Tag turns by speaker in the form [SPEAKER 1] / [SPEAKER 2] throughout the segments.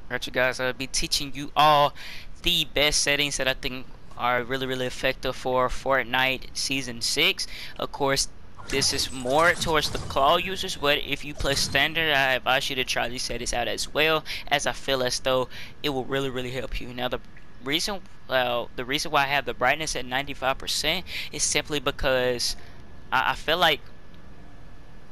[SPEAKER 1] Alright, you guys, I'll be teaching you all the best settings that I think are really effective for Fortnite Season 6. Of course, this is more towards the claw users, but if you play standard, I advise you to try these settings out as well, as I feel as though it will really help you. Now, reason the reason why I have the brightness at 95% is simply because I feel like,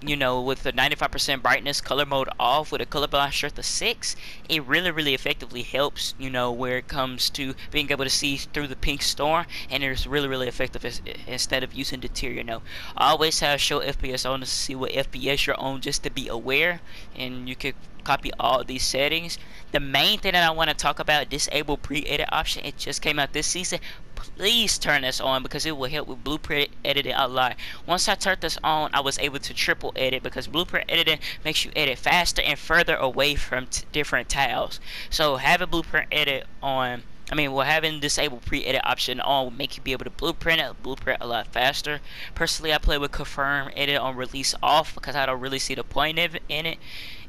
[SPEAKER 1] you know, with the 95% brightness color mode off with a color balance shift of 6, it really effectively helps, you know, where it comes to being able to see through the pink storm, and it's really effective instead of using the tier, you know. I always have show FPS on to see what FPS you're on, just to be aware, and you could copy all these settings. The main thing that I want to talk about, disable pre-edit option. It just came out this season. Please turn this on because it will help with blueprint editing a lot. Once I turned this on, I was able to triple edit because blueprint editing makes you edit faster and further away from different tiles. So having blueprint edit on, having disable pre-edit option on will make you be able to blueprint a lot faster. Personally, I play with confirm edit on release off because I don't really see the point in it.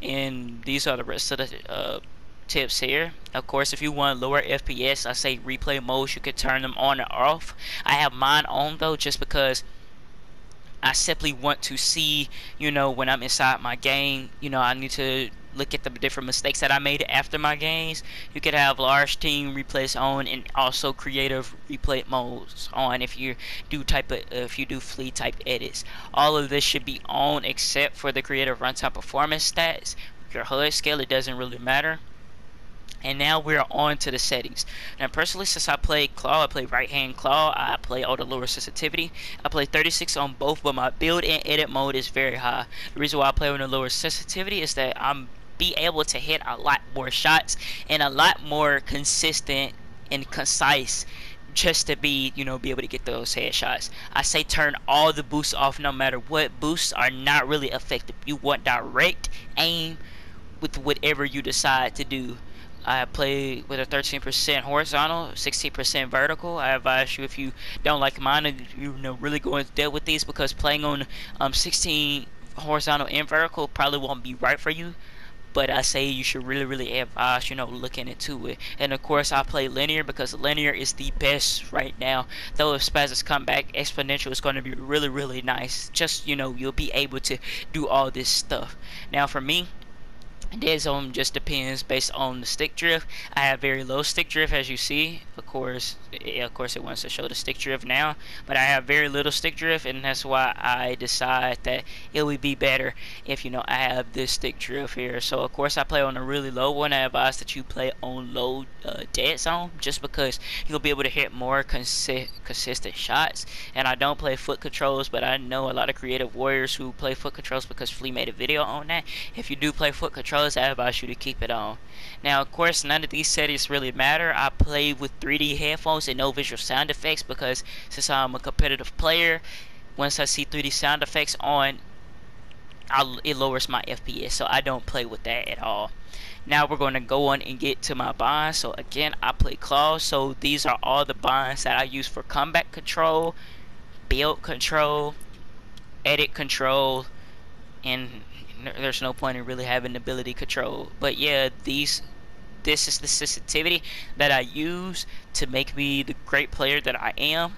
[SPEAKER 1] And these are the rest of the tips here. Of course, if you want lower FPS, I say replay modes, you can turn them on or off. I have mine on though, just because I simply want to see, you know, when I'm inside my game, you know, I need to look at the different mistakes that I made after my games. You could have large team replays on and also creative replay modes on if you do fleet type edits. All of this should be on except for the creative runtime performance stats. Your HUD scale, it doesn't really matter. And now we're on to the settings. Now personally, since I play claw, I play right hand claw, I play all the lower sensitivity. I play 36 on both, but my build and edit mode is very high. The reason why I play on the lower sensitivity is that I'm be able to hit a lot more shots and a lot more consistent and concise, just to be, you know, be able to get those headshots. I say turn all the boosts off no matter what. Boosts are not really effective. You want direct aim with whatever you decide to do. I play with a 13% horizontal, 16% vertical. I advise you, if you don't like mine, you know, really go into depth with these, because playing on 16 horizontal and vertical probably won't be right for you. But I say you should really advise, you know, looking into it. And of course, I play linear because linear is the best right now. Though if spasms come back, exponential is going to be really nice. Just, you know, you'll be able to do all this stuff. Now for me, dead zone just depends based on the stick drift. I have very low stick drift, as you see. Of course it wants to show the stick drift now, but I have very little stick drift, and that's why I decide that it would be better if, you know, I have this stick drift here. So of course I play on a really low one. I advise that you play on low dead zone, just because you'll be able to hit more consistent shots. And I don't play foot controls, but I know a lot of creative warriors who play foot controls because Flea made a video on that. If you do play foot controls, I advise you to keep it on. Now of course, none of these settings really matter. I play with 3D headphones and no visual sound effects because since I'm a competitive player, once I see 3D sound effects on, it lowers my FPS, so I don't play with that at all. Now we're going to go on and get to my binds. So again, I play claws, so these are all the binds that I use for combat control, build control, edit control, and there's no point in really having ability control. But yeah, this is the sensitivity that I use to make me the great player that I am.